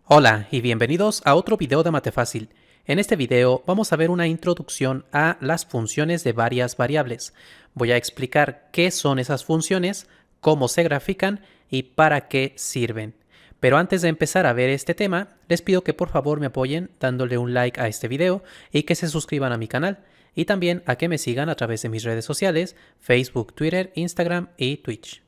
Hola y bienvenidos a otro video de Matefácil. En este video vamos a ver una introducción a las funciones de varias variables. Voy a explicar qué son esas funciones, cómo se grafican y para qué sirven. Pero antes de empezar a ver este tema, les pido que por favor me apoyen dándole un like a este video y que se suscriban a mi canal. Y también a que me sigan a través de mis redes sociales, Facebook, Twitter, Instagram y Twitch.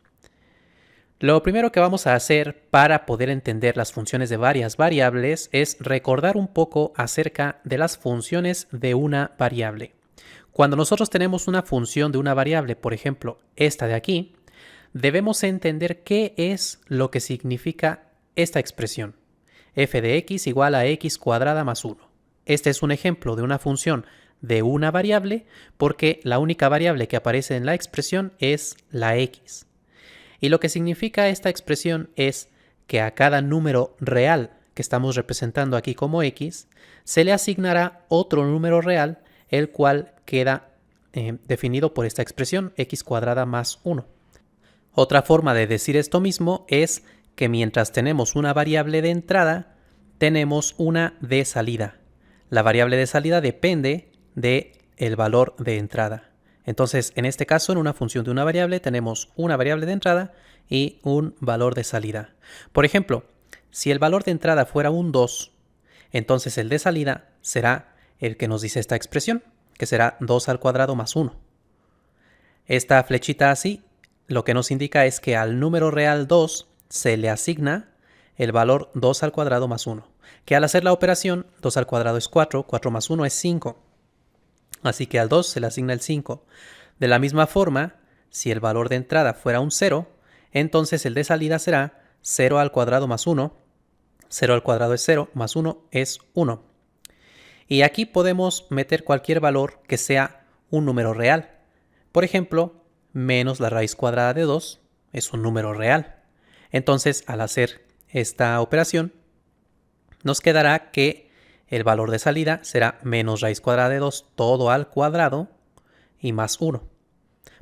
Lo primero que vamos a hacer para poder entender las funciones de varias variables es recordar un poco acerca de las funciones de una variable. Cuando nosotros tenemos una función de una variable, por ejemplo, esta de aquí, debemos entender qué es lo que significa esta expresión. F de x igual a x cuadrada más 1. Este es un ejemplo de una función de una variable porque la única variable que aparece en la expresión es la x. Y lo que significa esta expresión es que a cada número real que estamos representando aquí como x, se le asignará otro número real, el cual queda definido por esta expresión, x cuadrada más 1. Otra forma de decir esto mismo es que mientras tenemos una variable de entrada, tenemos una de salida. La variable de salida depende del valor de entrada. Entonces, en este caso, en una función de una variable, tenemos una variable de entrada y un valor de salida. Por ejemplo, si el valor de entrada fuera un 2, entonces el de salida será el que nos dice esta expresión, que será 2 al cuadrado más 1. Esta flechita así, lo que nos indica es que al número real 2 se le asigna el valor 2 al cuadrado más 1, que al hacer la operación, 2 al cuadrado es 4, 4 más 1 es 5. Así que al 2 se le asigna el 5. De la misma forma, si el valor de entrada fuera un 0, entonces el de salida será 0 al cuadrado más 1. 0 al cuadrado es 0, más 1 es 1. Y aquí podemos meter cualquier valor que sea un número real. Por ejemplo, menos la raíz cuadrada de 2 es un número real. Entonces, al hacer esta operación, nos quedará que el valor de salida será menos raíz cuadrada de 2 todo al cuadrado y más 1.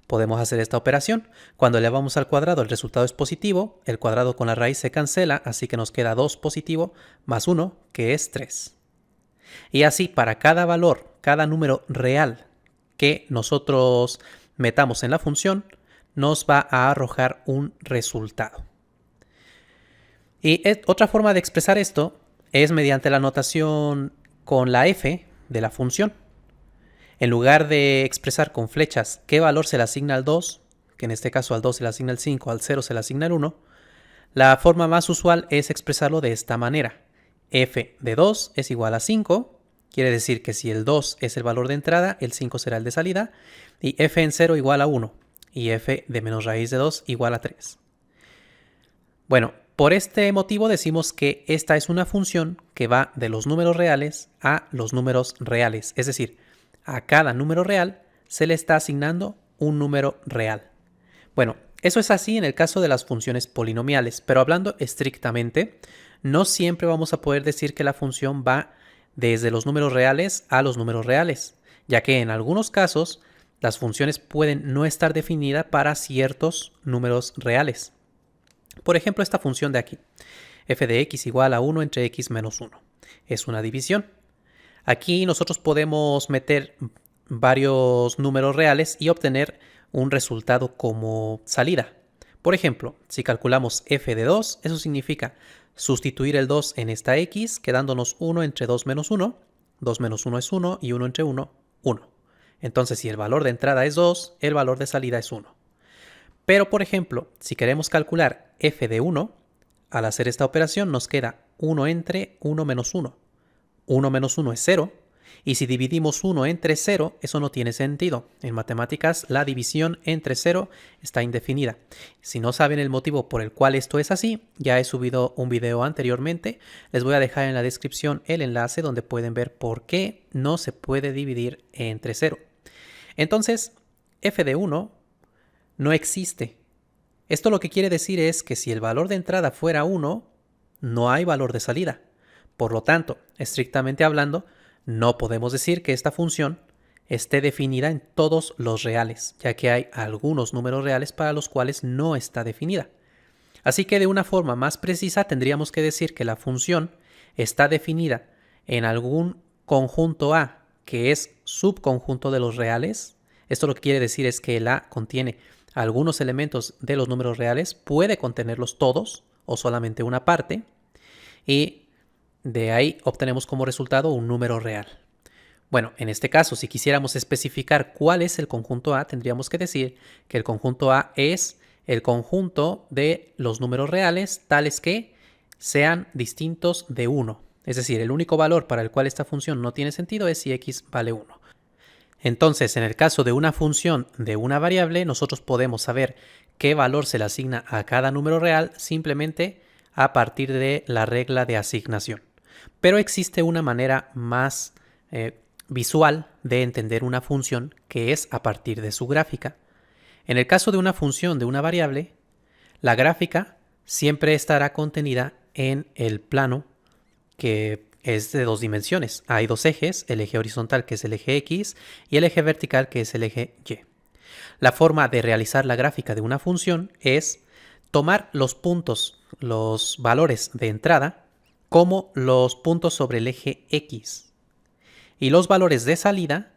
Podemos hacer esta operación. Cuando elevamos al cuadrado el resultado es positivo, el cuadrado con la raíz se cancela, así que nos queda 2 positivo más 1, que es 3. Y así para cada valor, cada número real que nosotros metamos en la función, nos va a arrojar un resultado. Y otra forma de expresar esto es mediante la notación con la f de la función. En lugar de expresar con flechas qué valor se le asigna al 2, que en este caso al 2 se le asigna el 5, al 0 se le asigna el 1, la forma más usual es expresarlo de esta manera. F de 2 es igual a 5, quiere decir que si el 2 es el valor de entrada, el 5 será el de salida, y f en 0 igual a 1, y f de menos raíz de 2 igual a 3. Bueno, por este motivo decimos que esta es una función que va de los números reales a los números reales. Es decir, a cada número real se le está asignando un número real. Bueno, eso es así en el caso de las funciones polinomiales, pero hablando estrictamente, no siempre vamos a poder decir que la función va desde los números reales a los números reales, ya que en algunos casos las funciones pueden no estar definidas para ciertos números reales. Por ejemplo, esta función de aquí, f de x igual a 1 entre x menos 1. Es una división. Aquí nosotros podemos meter varios números reales y obtener un resultado como salida. Por ejemplo, si calculamos f de 2, eso significa sustituir el 2 en esta x, quedándonos 1 entre 2 menos 1. 2 menos 1 es 1 y 1 entre 1, 1. Entonces, si el valor de entrada es 2, el valor de salida es 1. Pero, por ejemplo, si queremos calcular f de 1, al hacer esta operación nos queda 1 entre 1 menos 1. 1 menos 1 es 0, y si dividimos 1 entre 0, eso no tiene sentido. En matemáticas, la división entre 0 está indefinida. Si no saben el motivo por el cual esto es así, ya he subido un video anteriormente. Les voy a dejar en la descripción el enlace donde pueden ver por qué no se puede dividir entre 0. Entonces, f de 1 no existe. Esto lo que quiere decir es que si el valor de entrada fuera 1, no hay valor de salida. Por lo tanto, estrictamente hablando, no podemos decir que esta función esté definida en todos los reales, ya que hay algunos números reales para los cuales no está definida. Así que de una forma más precisa tendríamos que decir que la función está definida en algún conjunto A que es subconjunto de los reales, esto lo que quiere decir es que el A contiene algunos elementos de los números reales, puede contenerlos todos o solamente una parte, y de ahí obtenemos como resultado un número real. Bueno, en este caso, si quisiéramos especificar cuál es el conjunto A, tendríamos que decir que el conjunto A es el conjunto de los números reales tales que sean distintos de 1. Es decir, el único valor para el cual esta función no tiene sentido es si x vale 1. Entonces, en el caso de una función de una variable, nosotros podemos saber qué valor se le asigna a cada número real simplemente a partir de la regla de asignación. Pero existe una manera más visual de entender una función, que es a partir de su gráfica. En el caso de una función de una variable, la gráfica siempre estará contenida en el plano que es de dos dimensiones. Hay dos ejes, el eje horizontal que es el eje X y el eje vertical que es el eje Y. La forma de realizar la gráfica de una función es tomar los puntos, los valores de entrada, como los puntos sobre el eje X. Y los valores de salida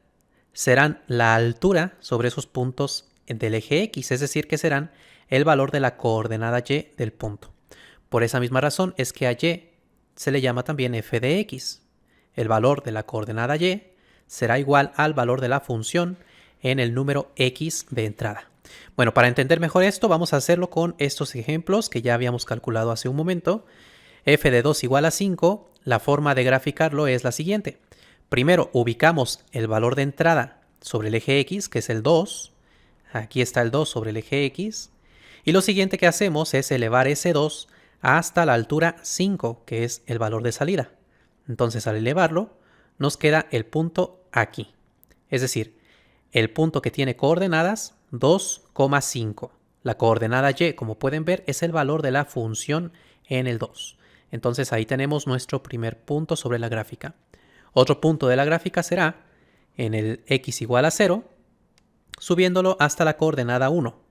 serán la altura sobre esos puntos del eje X, es decir, que serán el valor de la coordenada Y del punto. Por esa misma razón es que a Y se le llama también f de x. El valor de la coordenada y será igual al valor de la función en el número x de entrada. Bueno, para entender mejor esto, vamos a hacerlo con estos ejemplos que ya habíamos calculado hace un momento. F de 2 igual a 5, la forma de graficarlo es la siguiente. Primero ubicamos el valor de entrada sobre el eje x, que es el 2. Aquí está el 2 sobre el eje x. Y lo siguiente que hacemos es elevar ese 2 hasta la altura 5, que es el valor de salida. Entonces, al elevarlo, nos queda el punto aquí. Es decir, el punto que tiene coordenadas 2,5. La coordenada y, como pueden ver, es el valor de la función en el 2. Entonces, ahí tenemos nuestro primer punto sobre la gráfica. Otro punto de la gráfica será en el x igual a 0, subiéndolo hasta la coordenada 1.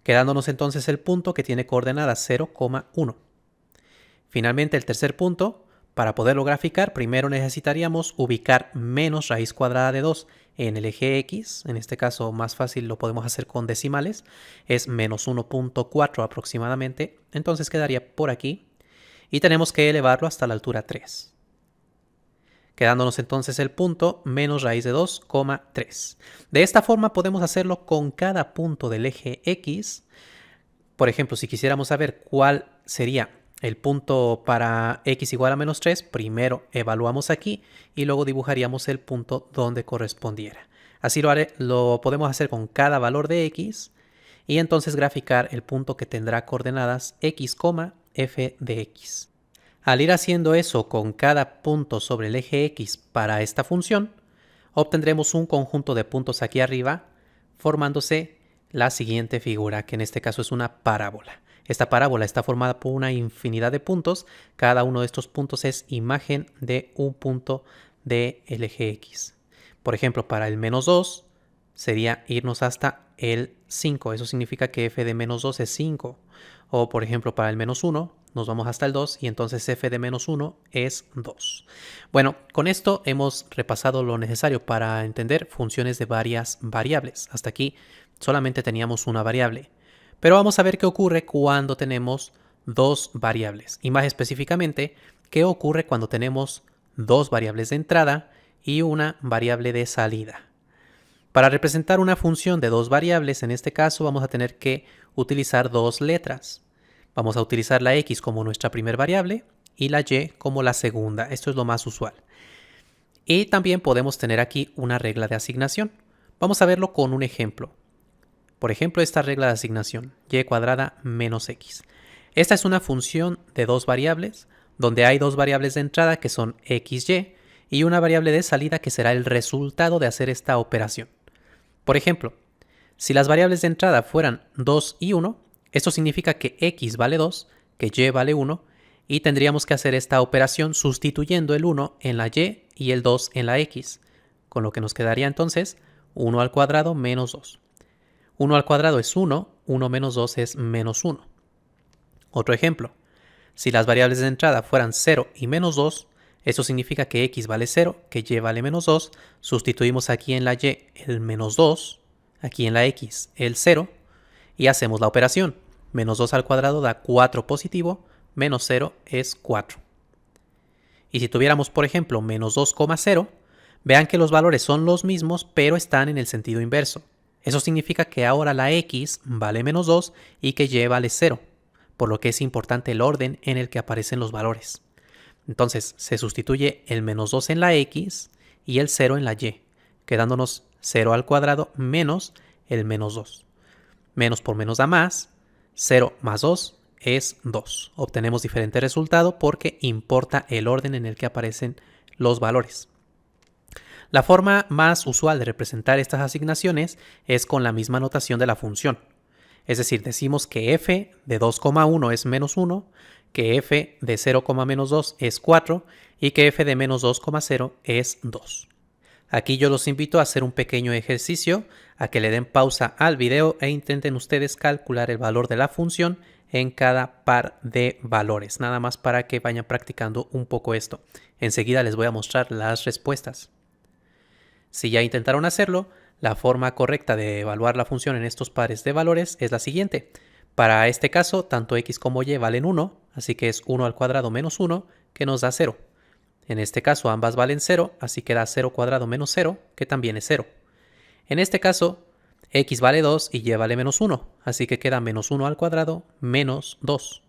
Quedándonos entonces el punto que tiene coordenadas 0,1. Finalmente, el tercer punto, para poderlo graficar, primero necesitaríamos ubicar menos raíz cuadrada de 2 en el eje X. En este caso, más fácil lo podemos hacer con decimales. Es menos 1,4 aproximadamente. Entonces quedaría por aquí. Y tenemos que elevarlo hasta la altura 3. Quedándonos entonces el punto menos raíz de 2,3. De esta forma podemos hacerlo con cada punto del eje X. Por ejemplo, si quisiéramos saber cuál sería el punto para x igual a menos 3, primero evaluamos aquí y luego dibujaríamos el punto donde correspondiera. Así lo podemos hacer con cada valor de x y entonces graficar el punto que tendrá coordenadas x, f de x. Al ir haciendo eso con cada punto sobre el eje X para esta función, obtendremos un conjunto de puntos aquí arriba, formándose la siguiente figura, que en este caso es una parábola. Esta parábola está formada por una infinidad de puntos. Cada uno de estos puntos es imagen de un punto del eje X. Por ejemplo, para el menos 2 sería irnos hasta el 5. Eso significa que f de menos 2 es 5. O por ejemplo, para el menos 1 nos vamos hasta el 2 y entonces f de menos 1 es 2. Bueno, con esto hemos repasado lo necesario para entender funciones de varias variables. Hasta aquí solamente teníamos una variable. Pero vamos a ver qué ocurre cuando tenemos dos variables. Y más específicamente, qué ocurre cuando tenemos dos variables de entrada y una variable de salida. Para representar una función de dos variables, en este caso vamos a tener que utilizar dos letras. Vamos a utilizar la x como nuestra primera variable y la y como la segunda. Esto es lo más usual. Y también podemos tener aquí una regla de asignación. Vamos a verlo con un ejemplo. Por ejemplo, esta regla de asignación, y cuadrada menos x. Esta es una función de dos variables, donde hay dos variables de entrada que son x, y una variable de salida que será el resultado de hacer esta operación. Por ejemplo, si las variables de entrada fueran 2 y 1, esto significa que x vale 2, que y vale 1, y tendríamos que hacer esta operación sustituyendo el 1 en la y y el 2 en la x, con lo que nos quedaría entonces 1 al cuadrado menos 2. 1 al cuadrado es 1, 1 menos 2 es menos 1. Otro ejemplo, Si las variables de entrada fueran 0 y menos 2, eso significa que x vale 0, que y vale menos 2. Sustituimos aquí en la y el menos 2, aquí en la x el 0, y hacemos la operación. Menos 2 al cuadrado da 4 positivo, menos 0 es 4. Y si tuviéramos, por ejemplo, menos 2,0, vean que los valores son los mismos, pero están en el sentido inverso. Eso significa que ahora la x vale menos 2 y que y vale 0, por lo que es importante el orden en el que aparecen los valores. Entonces se sustituye el menos 2 en la x y el 0 en la y, quedándonos 0 al cuadrado menos el menos 2. Menos por menos da más, 0 más 2 es 2. Obtenemos diferente resultado porque importa el orden en el que aparecen los valores. La forma más usual de representar estas asignaciones es con la misma notación de la función. Es decir, decimos que f de 2,1 es menos 1, que f de 0, menos 2 es 4 y que f de menos 2,0 es 2. Aquí yo los invito a hacer un pequeño ejercicio, a que le den pausa al video e intenten ustedes calcular el valor de la función en cada par de valores, nada más para que vayan practicando un poco esto. Enseguida les voy a mostrar las respuestas. Si ya intentaron hacerlo, la forma correcta de evaluar la función en estos pares de valores es la siguiente. Para este caso, tanto x como y valen 1, así que es 1 al cuadrado menos 1, que nos da 0. En este caso ambas valen 0, así que da 0 cuadrado menos 0, que también es 0. En este caso, x vale 2 y y vale menos 1, así que queda menos 1 al cuadrado menos 2,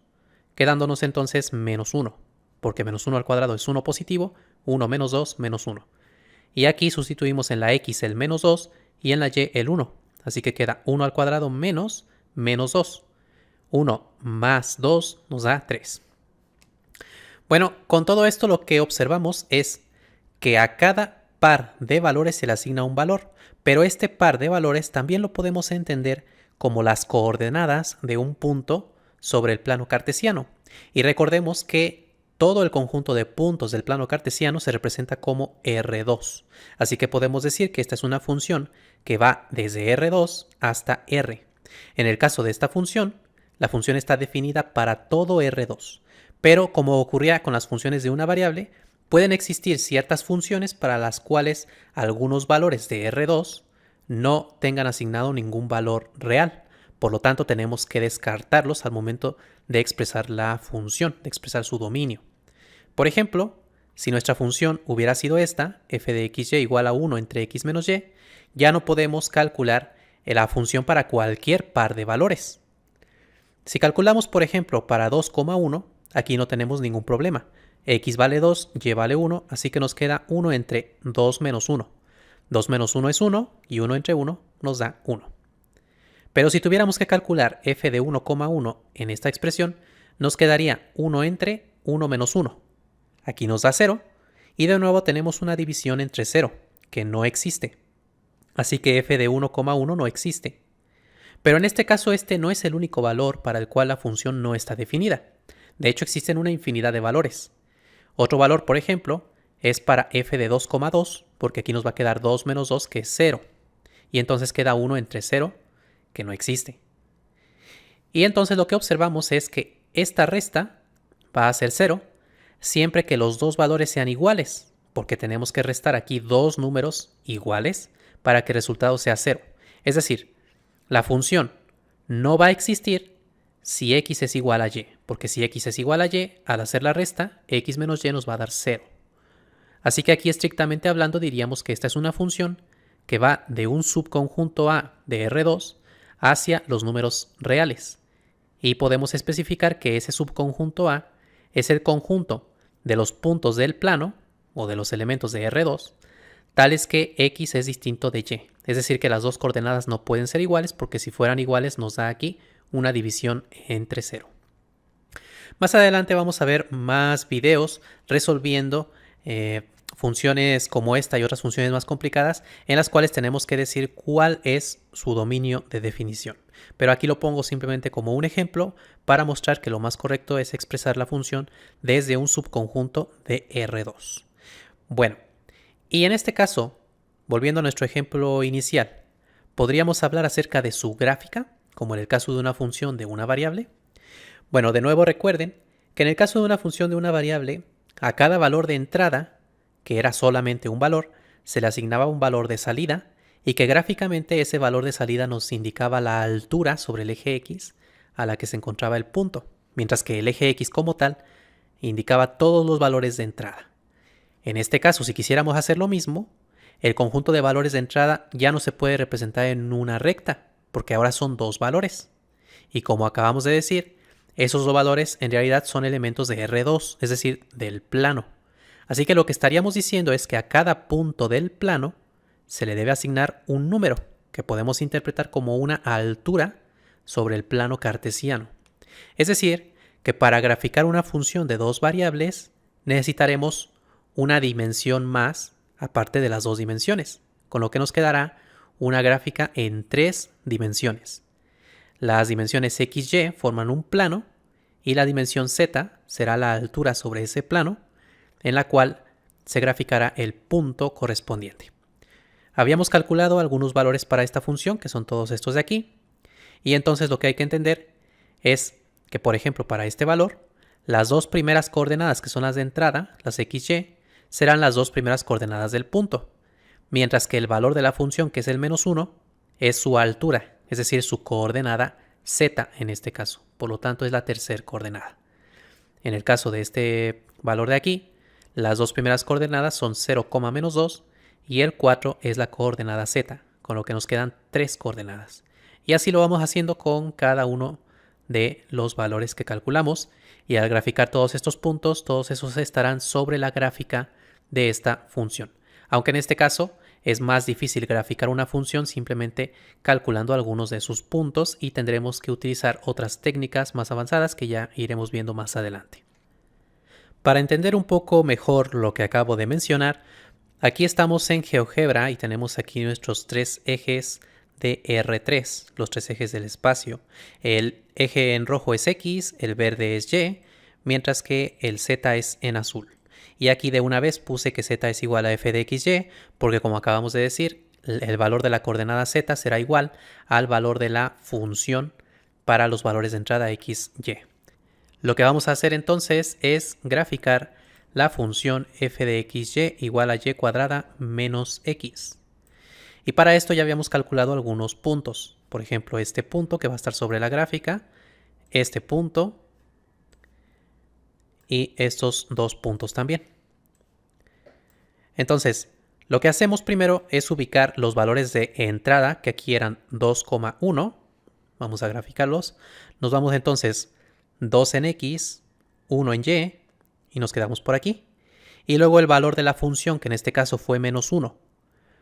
quedándonos entonces menos 1, porque menos 1 al cuadrado es 1 positivo, 1 menos 2 menos 1. Y aquí sustituimos en la x el menos 2 y en la y el 1, así que queda 1 al cuadrado menos menos 2. 1 más 2 nos da 3. Bueno, con todo esto lo que observamos es que a cada par de valores se le asigna un valor, pero este par de valores también lo podemos entender como las coordenadas de un punto sobre el plano cartesiano. Y recordemos que todo el conjunto de puntos del plano cartesiano se representa como R2. Así que podemos decir que esta es una función que va desde R2 hasta R. En el caso de esta función, la función está definida para todo R2. Pero como ocurría con las funciones de una variable, pueden existir ciertas funciones para las cuales algunos valores de R2 no tengan asignado ningún valor real. Por lo tanto, tenemos que descartarlos al momento de expresar la función, de expresar su dominio. Por ejemplo, si nuestra función hubiera sido esta, f de xy igual a 1 entre x menos y, ya no podemos calcular la función para cualquier par de valores. Si calculamos, por ejemplo, para 2,1, aquí no tenemos ningún problema. X vale 2, y vale 1, así que nos queda 1 entre 2 menos 1. 2 menos 1 es 1 y 1 entre 1 nos da 1. Pero si tuviéramos que calcular f de 1,1 en esta expresión, nos quedaría 1 entre 1 menos 1. Aquí nos da 0 y de nuevo tenemos una división entre 0, que no existe. Así que f de 1,1 no existe. Pero en este caso este no es el único valor para el cual la función no está definida. De hecho existen una infinidad de valores. Otro valor, por ejemplo, es para f de 2,2, porque aquí nos va a quedar 2 menos 2, que es 0. Y entonces queda 1 entre 0, que no existe. Y entonces lo que observamos es que esta resta va a ser 0 siempre que los dos valores sean iguales, porque tenemos que restar aquí dos números iguales para que el resultado sea 0. Es decir, la función no va a existir si x es igual a y, porque si x es igual a y, al hacer la resta, x menos y nos va a dar 0. Así que aquí estrictamente hablando diríamos que esta es una función que va de un subconjunto A de R2 hacia los números reales. Y podemos especificar que ese subconjunto A es el conjunto de los puntos del plano o de los elementos de R2, tales que x es distinto de y. Es decir, que las dos coordenadas no pueden ser iguales porque si fueran iguales nos da aquí una división entre 0. Más adelante vamos a ver más videos resolviendo funciones como esta y otras funciones más complicadas en las cuales tenemos que decir cuál es su dominio de definición. Pero aquí lo pongo simplemente como un ejemplo para mostrar que lo más correcto es expresar la función desde un subconjunto de R2. Bueno, y en este caso, volviendo a nuestro ejemplo inicial, ¿podríamos hablar acerca de su gráfica, como en el caso de una función de una variable? Bueno, de nuevo recuerden que en el caso de una función de una variable, a cada valor de entrada, que era solamente un valor, se le asignaba un valor de salida y que gráficamente ese valor de salida nos indicaba la altura sobre el eje X a la que se encontraba el punto, mientras que el eje X como tal indicaba todos los valores de entrada. En este caso, si quisiéramos hacer lo mismo, el conjunto de valores de entrada ya no se puede representar en una recta, porque ahora son dos valores. Y como acabamos de decir, esos dos valores en realidad son elementos de R2, es decir, del plano. Así que lo que estaríamos diciendo es que a cada punto del plano se le debe asignar un número, que podemos interpretar como una altura sobre el plano cartesiano. Es decir, que para graficar una función de dos variables necesitaremos una dimensión más aparte de las dos dimensiones, con lo que nos quedará una gráfica en tres dimensiones. Las dimensiones x, y forman un plano y la dimensión z será la altura sobre ese plano en la cual se graficará el punto correspondiente. Habíamos calculado algunos valores para esta función, que son todos estos de aquí, y entonces lo que hay que entender es que, por ejemplo, para este valor, las dos primeras coordenadas, que son las de entrada, las x, y, serán las dos primeras coordenadas del punto, mientras que el valor de la función, que es el menos 1, es su altura, es decir, su coordenada z en este caso, por lo tanto es la tercera coordenada. En el caso de este valor de aquí, las dos primeras coordenadas son 0, menos 2 y el 4 es la coordenada z, con lo que nos quedan tres coordenadas. Y así lo vamos haciendo con cada uno de los valores que calculamos, y al graficar todos estos puntos, todos esos estarán sobre la gráfica de esta función. Aunque en este caso es más difícil graficar una función simplemente calculando algunos de sus puntos, y tendremos que utilizar otras técnicas más avanzadas que ya iremos viendo más adelante. Para entender un poco mejor lo que acabo de mencionar, aquí estamos en GeoGebra y tenemos aquí nuestros tres ejes de R3, los tres ejes del espacio. El eje en rojo es X, el verde es Y, mientras que el Z es en azul. Y aquí de una vez puse que Z es igual a f de XY, porque como acabamos de decir, el valor de la coordenada Z será igual al valor de la función para los valores de entrada X, Y. Lo que vamos a hacer entonces es graficar la función f de XY igual a Y cuadrada menos X. Y para esto ya habíamos calculado algunos puntos. Por ejemplo, este punto que va a estar sobre la gráfica, este punto y estos dos puntos también. Entonces, lo que hacemos primero es ubicar los valores de entrada, que aquí eran 2,1. Vamos a graficarlos. Nos vamos entonces 2 en X, 1 en Y, y nos quedamos por aquí. Y luego el valor de la función, que en este caso fue menos 1.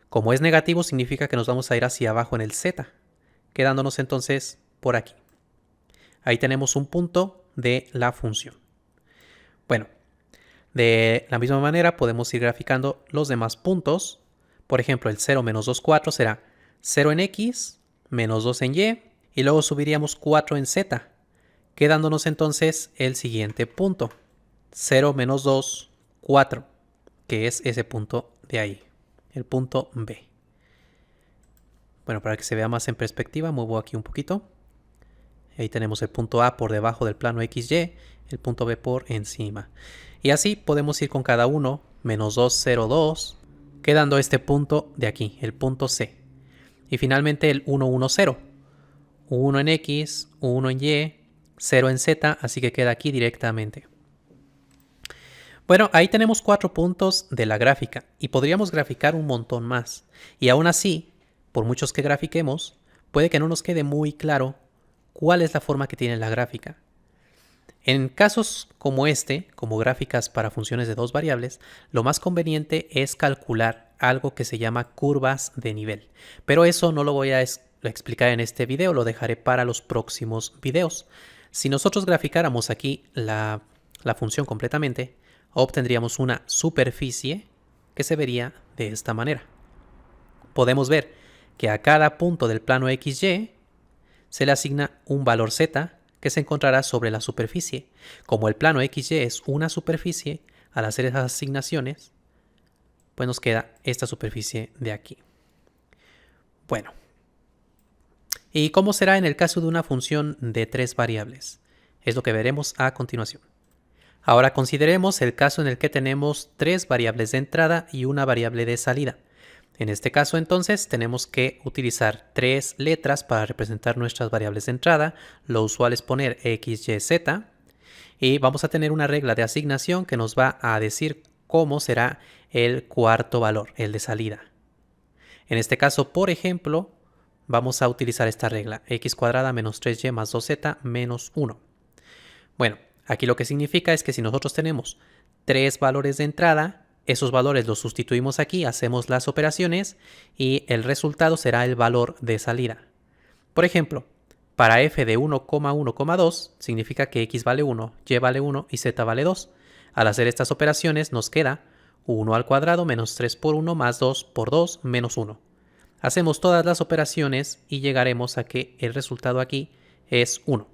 Como es negativo, significa que nos vamos a ir hacia abajo en el Z, quedándonos entonces por aquí. Ahí tenemos un punto de la función. Bueno, de la misma manera podemos ir graficando los demás puntos. Por ejemplo, el 0 menos 2, 4 será 0 en X, menos 2 en Y, y luego subiríamos 4 en Z, quedándonos entonces el siguiente punto, 0 menos 2, 4, que es ese punto de ahí, el punto B. Bueno, para que se vea más en perspectiva, muevo aquí un poquito. Ahí tenemos el punto A por debajo del plano XY, el punto B por encima. Y así podemos ir con cada uno, menos 2, 0, 2, quedando este punto de aquí, el punto C. Y finalmente el 1, 1, 0. 1 en X, 1 en Y, 0 en Z, así que queda aquí directamente. Bueno, ahí tenemos 4 puntos de la gráfica y podríamos graficar un montón más. Y aún así, por muchos que grafiquemos, puede que no nos quede muy claro cuál es la forma que tiene la gráfica. En casos como este, como gráficas para funciones de dos variables, lo más conveniente es calcular algo que se llama curvas de nivel. Pero eso no lo voy a explicar en este video, lo dejaré para los próximos videos. Si nosotros graficáramos aquí la función completamente, obtendríamos una superficie que se vería de esta manera. Podemos ver que a cada punto del plano XY se le asigna un valor Z que se encontrará sobre la superficie. Como el plano XY es una superficie, al hacer esas asignaciones, pues nos queda esta superficie de aquí. Bueno, ¿y cómo será en el caso de una función de tres variables? Es lo que veremos a continuación. Ahora consideremos el caso en el que tenemos 3 variables de entrada y una variable de salida. En este caso entonces tenemos que utilizar 3 letras para representar nuestras variables de entrada. Lo usual es poner x, y, z. Y vamos a tener una regla de asignación que nos va a decir cómo será el cuarto valor, el de salida. En este caso, por ejemplo, vamos a utilizar esta regla, x cuadrada menos 3y más 2z menos 1. Bueno, aquí lo que significa es que si nosotros tenemos 3 valores de entrada, esos valores los sustituimos aquí, hacemos las operaciones y el resultado será el valor de salida. Por ejemplo, para f de 1,1,2 significa que x vale 1, y vale 1 y z vale 2. Al hacer estas operaciones nos queda 1 al cuadrado menos 3 por 1 más 2 por 2 menos 1. Hacemos todas las operaciones y llegaremos a que el resultado aquí es 1.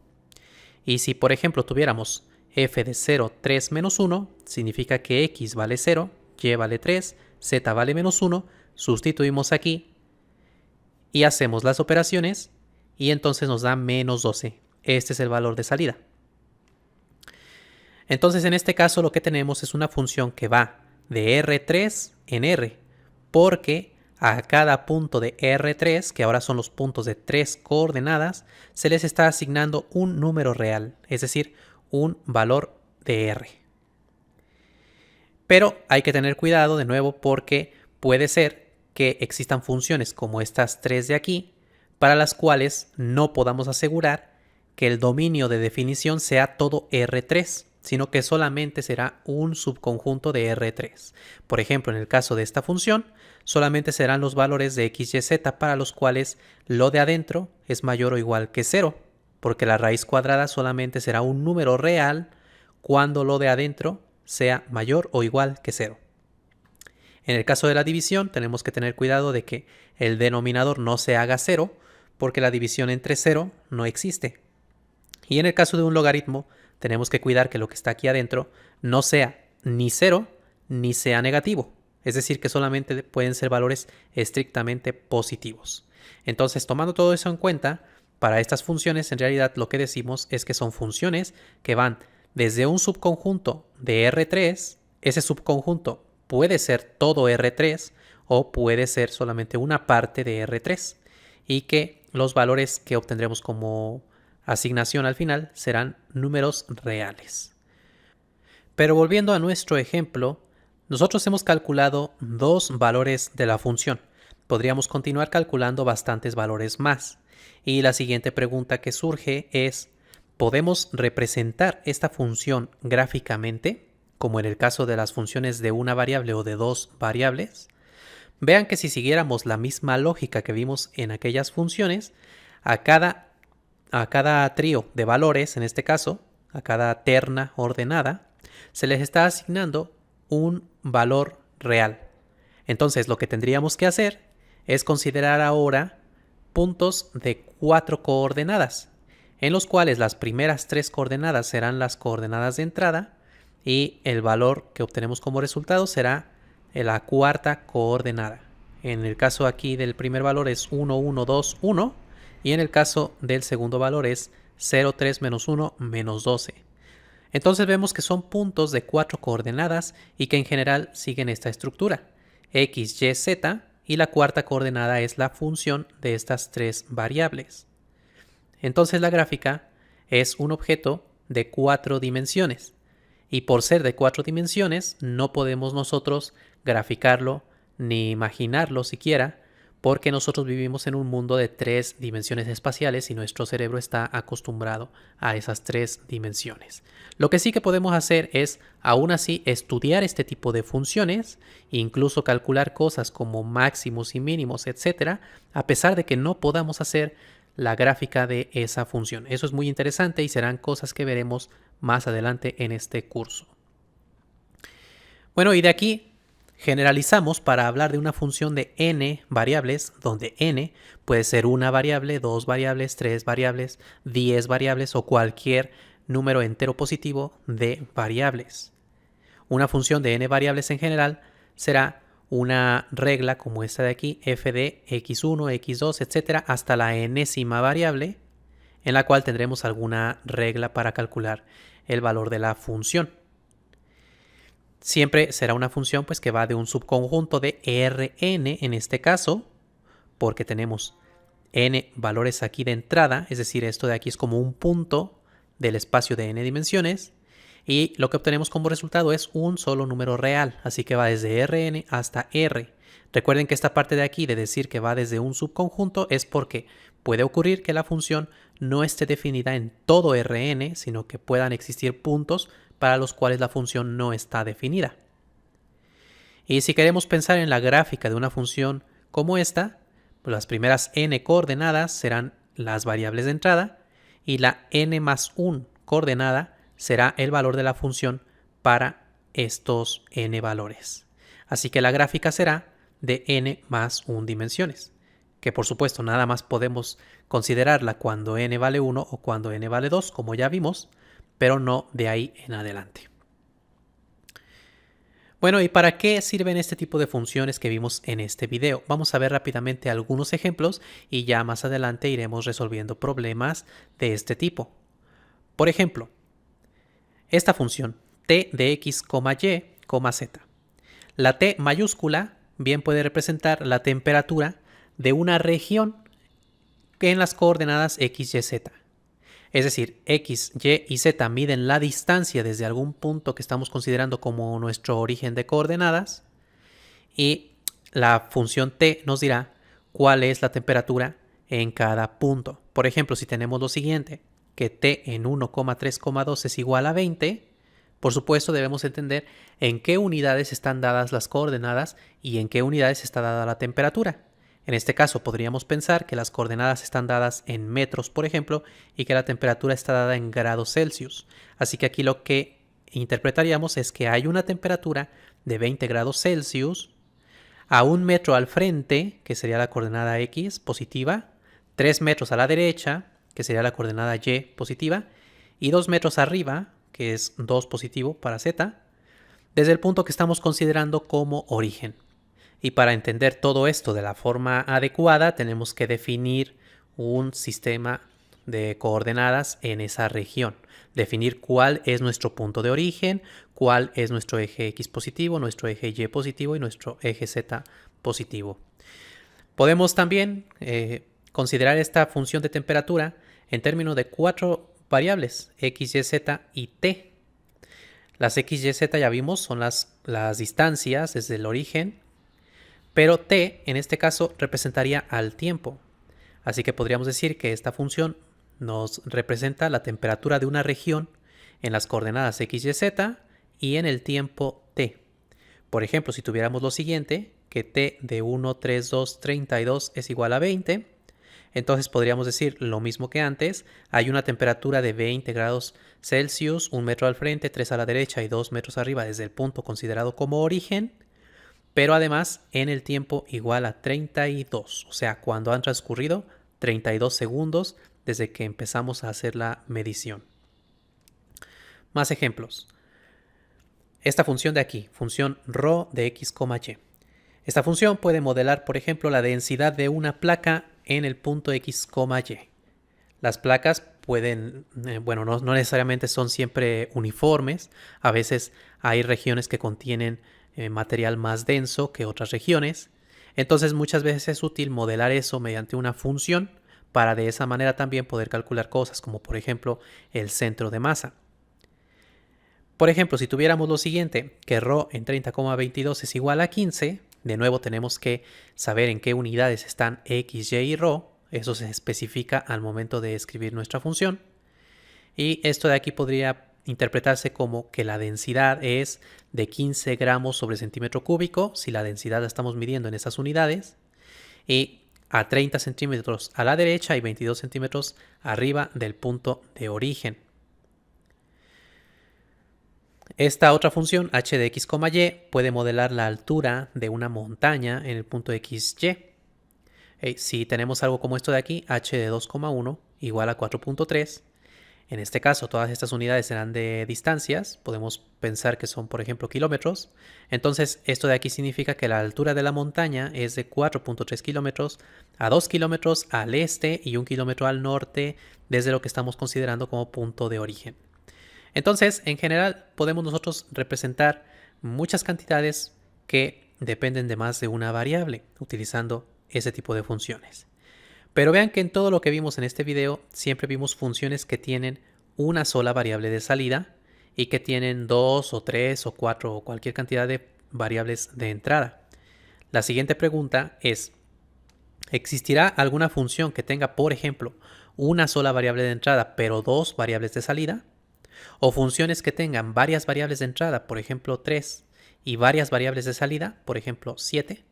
Y si por ejemplo tuviéramos f de 0, 3 menos 1, significa que x vale 0, y vale 3, z vale menos 1, sustituimos aquí y hacemos las operaciones y entonces nos da menos 12. Este es el valor de salida. Entonces en este caso lo que tenemos es una función que va de R3 en R, porque a cada punto de R3, que ahora son los puntos de 3 coordenadas, se les está asignando un número real, es decir, un valor de R. Pero hay que tener cuidado de nuevo porque puede ser que existan funciones como estas 3 de aquí, para las cuales no podamos asegurar que el dominio de definición sea todo R3, sino que solamente será un subconjunto de R3. Por ejemplo, en el caso de esta función, solamente serán los valores de x, y, z para los cuales lo de adentro es mayor o igual que 0, porque la raíz cuadrada solamente será un número real cuando lo de adentro sea mayor o igual que 0. En el caso de la división, tenemos que tener cuidado de que el denominador no se haga 0, porque la división entre 0 no existe. Y en el caso de un logaritmo, tenemos que cuidar que lo que está aquí adentro no sea ni 0 ni sea negativo. Es decir, que solamente pueden ser valores estrictamente positivos. Entonces, tomando todo eso en cuenta, para estas funciones en realidad lo que decimos es que son funciones que van desde un subconjunto de R3, ese subconjunto puede ser todo R3 o puede ser solamente una parte de R3 y que los valores que obtendremos como asignación al final serán números reales. Pero volviendo a nuestro ejemplo, nosotros hemos calculado 2 valores de la función. Podríamos continuar calculando bastantes valores más. Y la siguiente pregunta que surge es, ¿podemos representar esta función gráficamente, como en el caso de las funciones de una variable o de 2 variables? Vean que si siguiéramos la misma lógica que vimos en aquellas funciones, a cada trío de valores, en este caso, a cada terna ordenada, se les está asignando un valor real. Entonces, lo que tendríamos que hacer es considerar ahora puntos de 4 coordenadas, en los cuales las primeras 3 coordenadas serán las coordenadas de entrada y el valor que obtenemos como resultado será la cuarta coordenada. En el caso aquí del primer valor es 1, 1, 2, 1 y en el caso del segundo valor es 0, 3, menos 1, menos 12. Entonces vemos que son puntos de 4 coordenadas y que en general siguen esta estructura, x, y, z, y la cuarta coordenada es la función de estas 3 variables. Entonces la gráfica es un objeto de 4 dimensiones y por ser de 4 dimensiones no podemos nosotros graficarlo ni imaginarlo siquiera, porque nosotros vivimos en un mundo de 3 dimensiones espaciales y nuestro cerebro está acostumbrado a esas 3 dimensiones. Lo que sí que podemos hacer es, aún así, estudiar este tipo de funciones, incluso calcular cosas como máximos y mínimos, etc., a pesar de que no podamos hacer la gráfica de esa función. Eso es muy interesante y serán cosas que veremos más adelante en este curso. Bueno, y de aquí generalizamos para hablar de una función de n variables, donde n puede ser una variable, 2 variables, 3 variables, 10 variables o cualquier número entero positivo de variables. Una función de n variables en general será una regla como esta de aquí, f de x1, x2, etc. hasta la enésima variable, en la cual tendremos alguna regla para calcular el valor de la función. siempre será una función pues que va de un subconjunto de Rn en este caso, porque tenemos n valores aquí de entrada, es decir, esto de aquí es como un punto del espacio de n dimensiones, y lo que obtenemos como resultado es un solo número real, así que va desde Rn hasta R. Recuerden que esta parte de aquí de decir que va desde un subconjunto es porque puede ocurrir que la función no esté definida en todo Rn, sino que puedan existir puntos para los cuales la función no está definida. Y si queremos pensar en la gráfica de una función como esta, pues las primeras n coordenadas serán las variables de entrada y la n más 1 coordenada será el valor de la función para estos n valores. Así que la gráfica será de n más 1 dimensiones, que por supuesto nada más podemos considerarla cuando n vale 1 o cuando n vale 2, como ya vimos, pero no de ahí en adelante. Bueno, ¿y para qué sirven este tipo de funciones que vimos en este video? Vamos a ver rápidamente algunos ejemplos y ya más adelante iremos resolviendo problemas de este tipo. Por ejemplo, esta función t de x, y, z. La t mayúscula bien puede representar la temperatura de una región en las coordenadas x, y, z. Es decir, x, y y z miden la distancia desde algún punto que estamos considerando como nuestro origen de coordenadas y la función t nos dirá cuál es la temperatura en cada punto. Por ejemplo, si tenemos lo siguiente, que t en 1,3,2 es igual a 20, por supuesto debemos entender en qué unidades están dadas las coordenadas y en qué unidades está dada la temperatura. En este caso podríamos pensar que las coordenadas están dadas en metros, por ejemplo, y que la temperatura está dada en grados Celsius. Así que aquí lo que interpretaríamos es que hay una temperatura de 20 grados Celsius a 1 metro al frente, que sería la coordenada X positiva, 3 metros a la derecha, que sería la coordenada Y positiva, y 2 metros arriba, que es 2 positivo para Z, desde el punto que estamos considerando como origen. Y para entender todo esto de la forma adecuada tenemos que definir un sistema de coordenadas en esa región. Definir cuál es nuestro punto de origen, cuál es nuestro eje X positivo, nuestro eje Y positivo y nuestro eje Z positivo. Podemos también considerar esta función de temperatura en términos de 4 variables, X, Y, Z y T. Las X, Y, Z ya vimos son las distancias desde el origen, pero t en este caso representaría al tiempo. Así que podríamos decir que esta función nos representa la temperatura de una región en las coordenadas x, y, z y en el tiempo t. Por ejemplo, si tuviéramos lo siguiente, que t de 1, 3, 2, 32 es igual a 20, entonces podríamos decir lo mismo que antes, hay una temperatura de 20 grados Celsius, 1 metro al frente, 3 a la derecha y 2 metros arriba desde el punto considerado como origen, pero además en el tiempo igual a 32, o sea, cuando han transcurrido 32 segundos desde que empezamos a hacer la medición. Más ejemplos. Esta función de aquí, función ρ de x, y. Esta función puede modelar, por ejemplo, la densidad de una placa en el punto x, y. Las placas pueden, no necesariamente son siempre uniformes. A veces hay regiones que contienen material más denso que otras regiones. Entonces muchas veces es útil modelar eso mediante una función para de esa manera también poder calcular cosas como por ejemplo el centro de masa. Por ejemplo, si tuviéramos lo siguiente, que ρ en 30,22 es igual a 15, de nuevo tenemos que saber en qué unidades están x, y y ρ. Eso se especifica al momento de escribir nuestra función. Y esto de aquí podría interpretarse como que la densidad es de 15 gramos sobre centímetro cúbico, si la densidad la estamos midiendo en esas unidades, y a 30 centímetros a la derecha y 22 centímetros arriba del punto de origen. Esta otra función, h de x, y, puede modelar la altura de una montaña en el punto x, y. Si tenemos algo como esto de aquí, h de 2,1 igual a 4,3. En este caso, todas estas unidades serán de distancias. Podemos pensar que son, por ejemplo, kilómetros. Entonces, esto de aquí significa que la altura de la montaña es de 4,3 kilómetros a 2 kilómetros al este y 1 kilómetro al norte desde lo que estamos considerando como punto de origen. Entonces, en general, podemos nosotros representar muchas cantidades que dependen de más de una variable utilizando ese tipo de funciones. Pero vean que en todo lo que vimos en este video siempre vimos funciones que tienen una sola variable de salida y que tienen 2 o 3 o 4 o cualquier cantidad de variables de entrada. La siguiente pregunta es, ¿existirá alguna función que tenga, por ejemplo, una sola variable de entrada pero dos variables de salida? ¿O funciones que tengan varias variables de entrada, por ejemplo 3, y varias variables de salida, por ejemplo 7?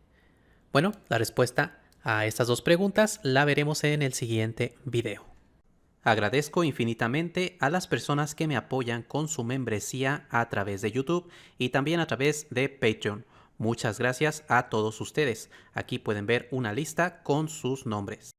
Bueno, la respuesta a estas dos preguntas la veremos en el siguiente video. Agradezco infinitamente a las personas que me apoyan con su membresía a través de YouTube y también a través de Patreon. Muchas gracias a todos ustedes. Aquí pueden ver una lista con sus nombres.